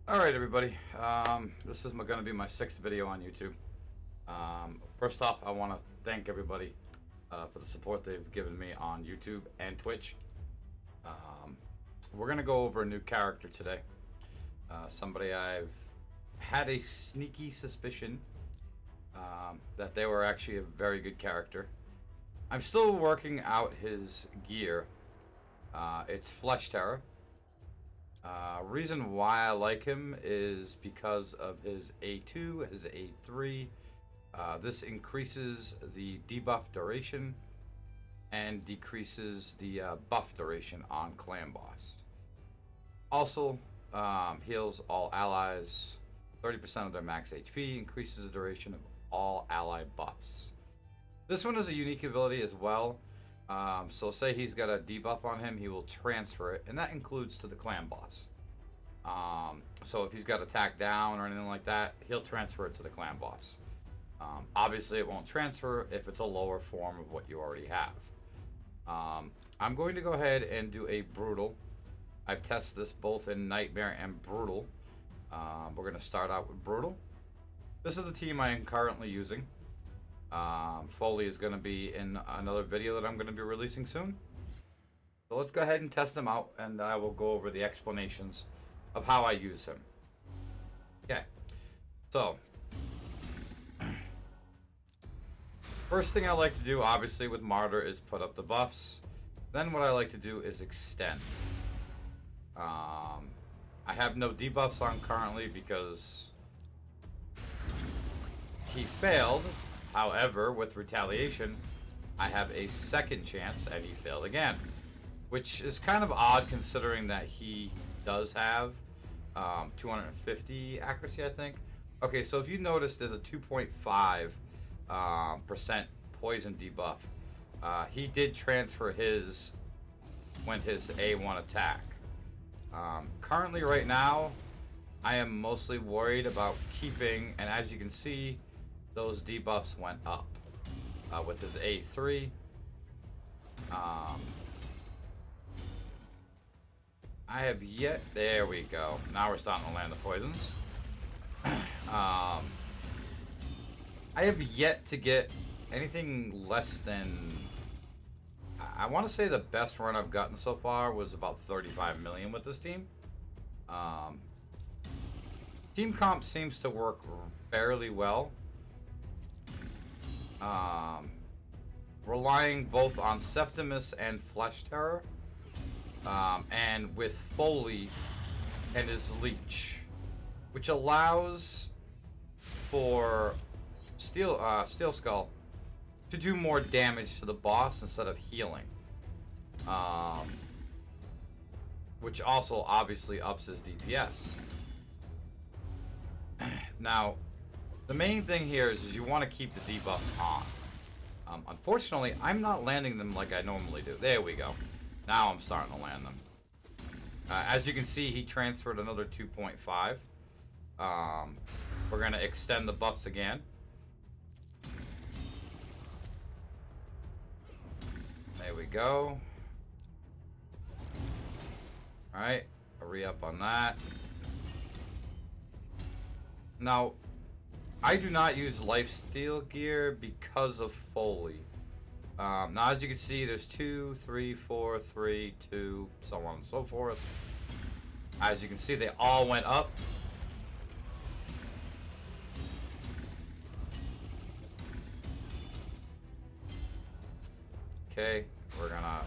Alright everybody, this is going to be my 6th video on YouTube. First off, I want to thank everybody for the support they've given me on YouTube and Twitch. We're going to go over a new character today. Somebody I've had a sneaky suspicion that they were actually a very good character. I'm still working out his gear. It's Flesh Terror. Reason why I like him is because of his A2, his A3. This increases the debuff duration and decreases the buff duration on clan boss. Also, heals all allies 30% of their max HP, increases the duration of all ally buffs. This one is a unique ability as well. So say he's got a debuff on him, he will transfer it, and that includes to the clan boss. So if he's got attack down or anything like that, he'll transfer it to the clan boss. Obviously it won't transfer if it's a lower form of what you already have. I'm going to go ahead and do a brutal. I've tested this both in nightmare and brutal. We're going to start out with brutal. This is the team I am currently using. Foley is going to be in another video that I'm going to be releasing soon. So let's go ahead and test him out, and I will go over the explanations of how I use him. Okay, so first thing I like to do, obviously, with Martyr is put up the buffs. Then what I like to do is extend. I have no debuffs on currently because he failed. However, with retaliation, I have a second chance and he failed again. Which is kind of odd considering that he does have 250 accuracy, I think. Okay, so if you notice, there's a 2.5% percent poison debuff. He did transfer his when his A1 attack. Currently, right now, I am mostly worried about keeping, and as you can see, those debuffs went up with his A3. I have yet, there we go. Now we're starting to land the poisons. I have yet to get anything less than, I want to say the best run I've gotten so far was about 35 million with this team. Team comp seems to work fairly well. Relying both on Septimus and Flesh Terror, and with Foley and his Leech, which allows for Steel Skull to do more damage to the boss instead of healing, which also obviously ups his DPS. Now, the main thing here is you want to keep the debuffs on. Unfortunately, I'm not landing them like I normally do. There we go. Now I'm starting to land them. As you can see, he transferred another 2.5. We're going to extend the buffs again. There we go. Alright, a re-up on that. Now, I do not use lifesteal gear because of Foley. Now, as you can see, there's 2, 3, 4, 3, 2, so on and so forth. As you can see, they all went up. Okay, we're gonna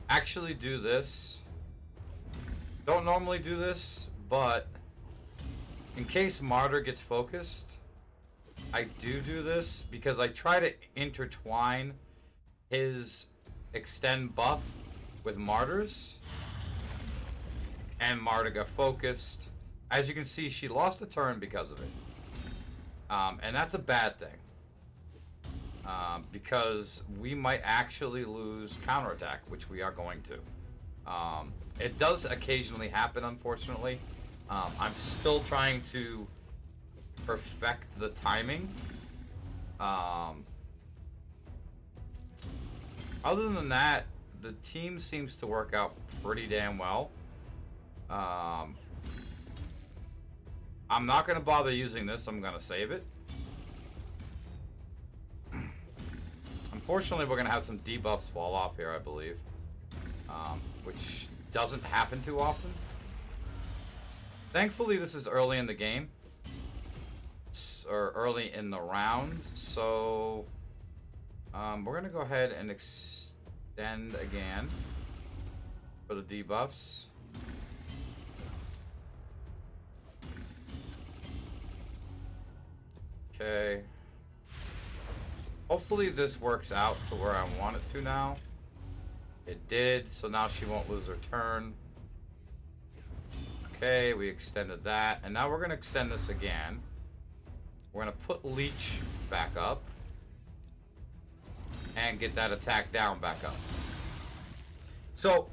actually do this. Don't normally do this, but in case Martyr gets focused, I do this because I try to intertwine his extend buff with Martyr's, and Martyr got focused. As you can see, she lost a turn because of it, and that's a bad thing, because we might actually lose counterattack, which we are going to. It does occasionally happen, unfortunately. I'm still trying to perfect the timing. Other than that, the team seems to work out pretty damn well. I'm not going to bother using this. I'm going to save it. Unfortunately, we're going to have some debuffs fall off here, I believe. Which doesn't happen too often. Thankfully, this is early in the game. Or early in the round. So, we're going to go ahead and extend again for the debuffs. Okay. Hopefully this works out to where I want it to now. It did, so now she won't lose her turn. Okay, we extended that. And now we're going to extend this again. We're going to put Leech back up. And get that attack down back up. So,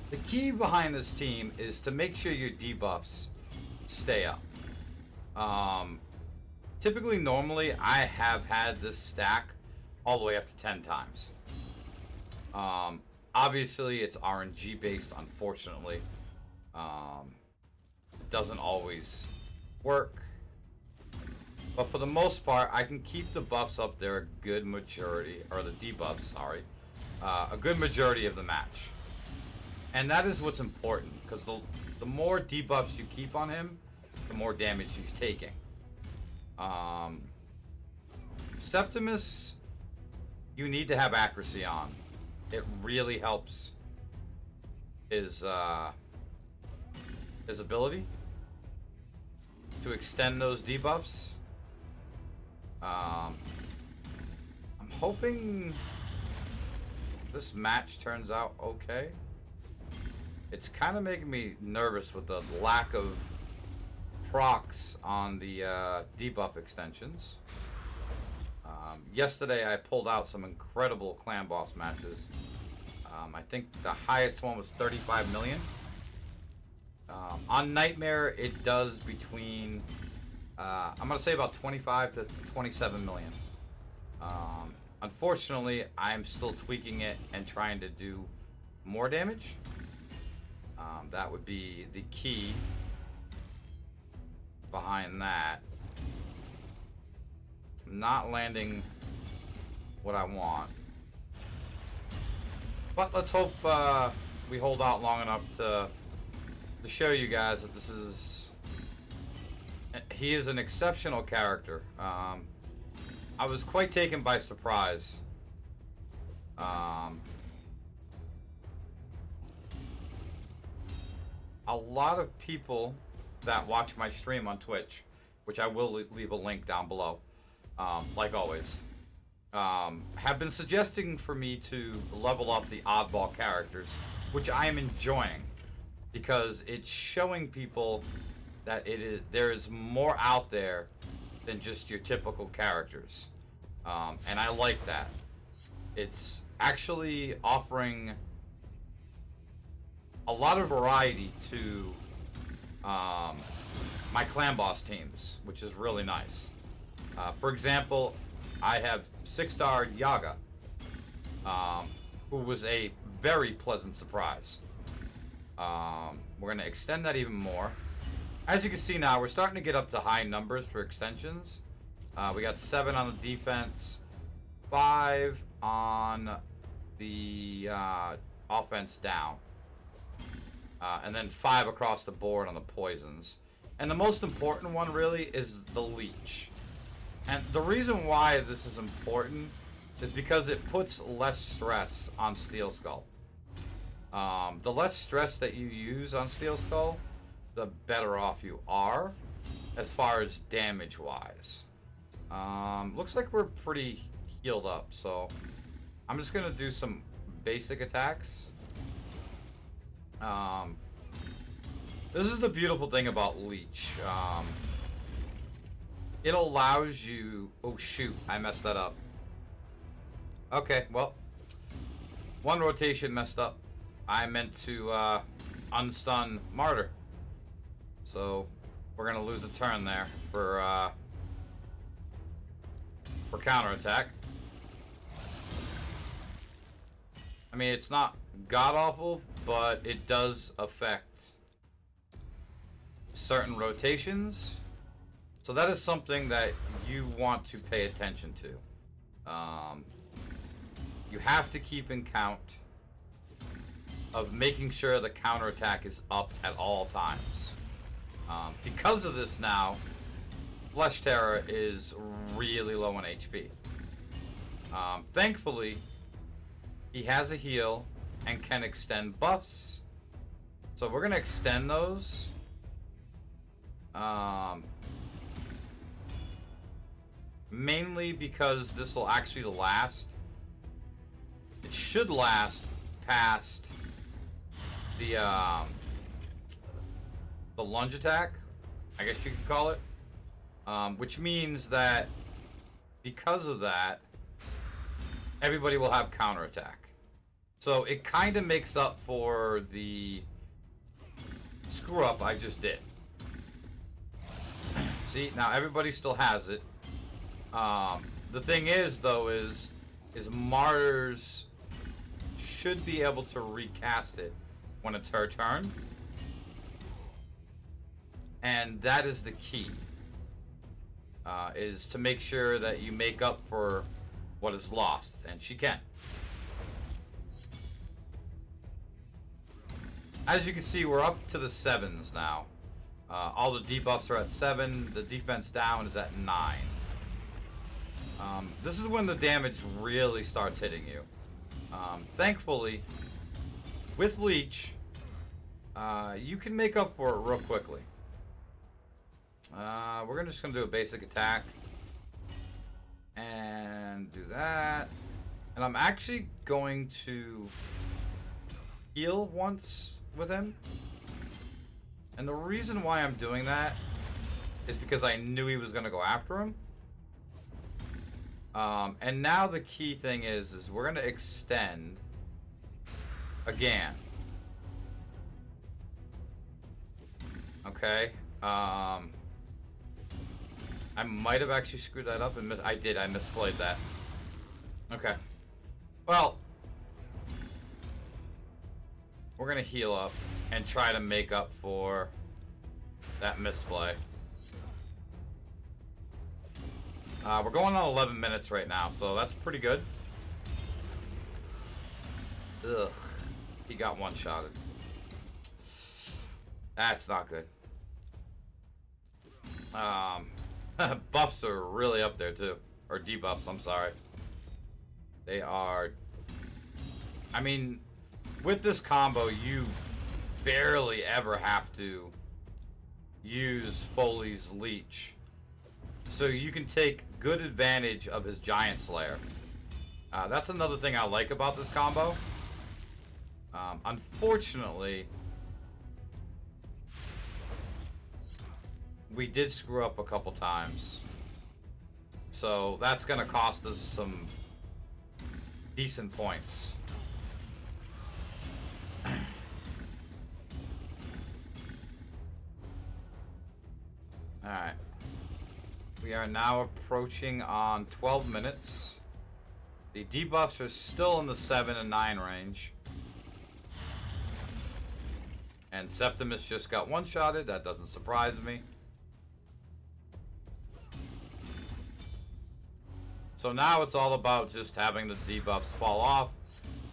the key behind this team is to make sure your debuffs stay up. Typically, normally, I have had this stack all the way up to 10 times. Obviously, it's RNG based, unfortunately. It doesn't always work. But for the most part, I can keep the buffs up there a good majority, or the debuffs, sorry, a good majority of the match. And that is what's important, because the more debuffs you keep on him, the more damage he's taking. Septimus, you need to have accuracy on. It really helps his ability to extend those debuffs. I'm hoping this match turns out okay. It's kind of making me nervous with the lack of procs on the debuff extensions. Yesterday I pulled out some incredible clan boss matches. I think the highest one was 35 million. On Nightmare it does between I'm gonna say about 25 to 27 million. Unfortunately, I'm still tweaking it and trying to do more damage. That would be the key behind that. Not landing what I want. But let's hope we hold out long enough to show you guys that this is... He is an exceptional character. I was quite taken by surprise. A lot of people that watch my stream on Twitch, which I will leave a link down below, like always, have been suggesting for me to level up the oddball characters, which I am enjoying, because it's showing people that there is more out there than just your typical characters, and I like that. It's actually offering a lot of variety to my clan boss teams, which is really nice. For example, I have 6-star Yaga, who was a very pleasant surprise. We're going to extend that even more. As you can see now, we're starting to get up to high numbers for extensions. We got 7 on the defense, 5 on the offense down, and then 5 across the board on the poisons. And the most important one really is the leech. And the reason why this is important is because it puts less stress on Steel Skull. The less stress that you use on Steel Skull, the better off you are as far as damage wise. Looks like we're pretty healed up, so I'm just gonna do some basic attacks. This is the beautiful thing about Leech. It allows you... Oh shoot, I messed that up. Okay, well, one rotation messed up. I meant to unstun Martyr. So we're gonna lose a turn there for counterattack. I mean, it's not god awful, but it does affect certain rotations. So that is something that you want to pay attention to. You have to keep in count of making sure the counterattack is up at all times. Because of this now, Flesh Terror is really low on HP. Thankfully, he has a heal and can extend buffs. So we're going to extend those. Mainly because this will actually last. It should last past the lunge attack, I guess you could call it. Which means that because of that, everybody will have counterattack. So it kind of makes up for the screw up I just did. See, now everybody still has it. The thing is, though, is Martyrs should be able to recast it when it's her turn. And that is the key. Is to make sure that you make up for what is lost. And she can. As you can see, we're up to the 7s now. All the debuffs are at 7. The defense down is at 9. This is when the damage really starts hitting you. Thankfully, with Leech, you can make up for it real quickly. We're just going to do a basic attack. And do that. And I'm actually going to heal once with him. And the reason why I'm doing that is because I knew he was going to go after him. And now the key thing is we're going to extend again. Okay. I might have actually screwed that up and I did. I misplayed that. Okay. Well, we're going to heal up and try to make up for that misplay. We're going on 11 minutes right now, so that's pretty good. Ugh. He got one-shotted. That's not good. Buffs are really up there, too. Or debuffs, I'm sorry. They are... I mean, with this combo, you barely ever have to use Foley's Leech. So you can take good advantage of his Giant Slayer. That's another thing I like about this combo. Unfortunately, we did screw up a couple times. So that's going to cost us some decent points. Alright. We are now approaching on 12 minutes. The debuffs are still in the 7 and 9 range. And Septimus just got one-shotted. That doesn't surprise me. So now it's all about just having the debuffs fall off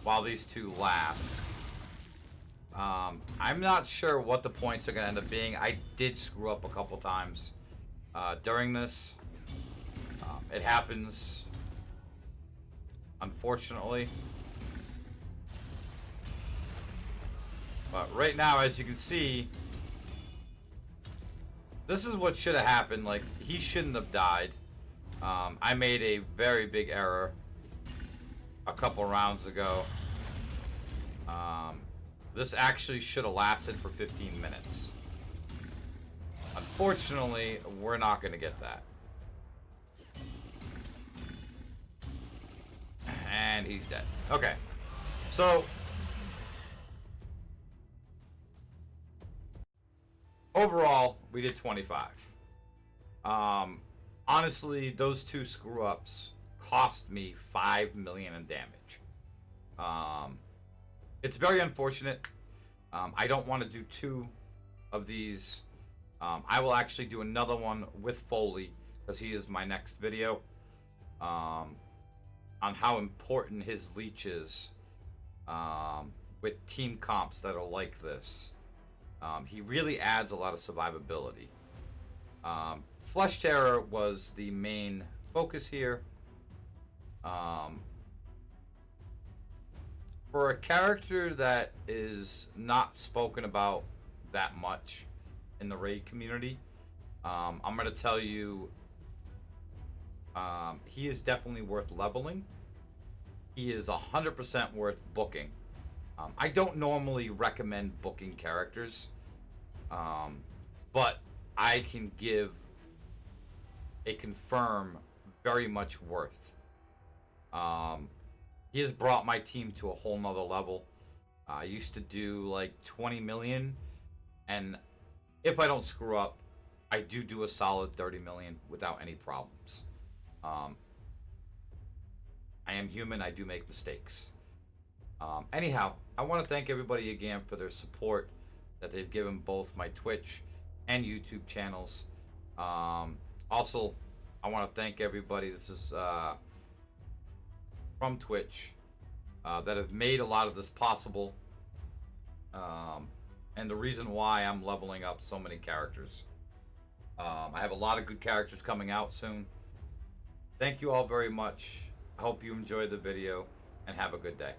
while these two last. I'm not sure what the points are going to end up being. I did screw up a couple times during this. It happens, unfortunately. But right now, as you can see, this is what should have happened. Like, he shouldn't have died. I made a very big error a couple rounds ago. This actually should have lasted for 15 minutes. Unfortunately, we're not going to get that. And he's dead. Okay. So, overall, we did 25. Honestly, those two screw-ups cost me 5 million in damage. It's very unfortunate. I don't want to do two of these I will actually do another one with Foley, because he is my next video, on how important his leech is, with team comps that are like this. He really adds a lot of survivability. Flesh Terror was the main focus here. For a character that is not spoken about that much in the raid community, I'm going to tell you, he is definitely worth leveling. He is 100% worth booking. I don't normally recommend booking characters, but I can give a confirm very much worth. He has brought my team to a whole nother level. I used to do like 20 million, and if I don't screw up, I do a solid 30 million without any problems. I am human, I do make mistakes. Anyhow, I want to thank everybody again for their support that they've given both my Twitch and YouTube channels. Also, I want to thank everybody, this is from Twitch, that have made a lot of this possible, and the reason why I'm leveling up so many characters. I have a lot of good characters coming out soon. Thank you all very much. I hope you enjoyed the video, and have a good day.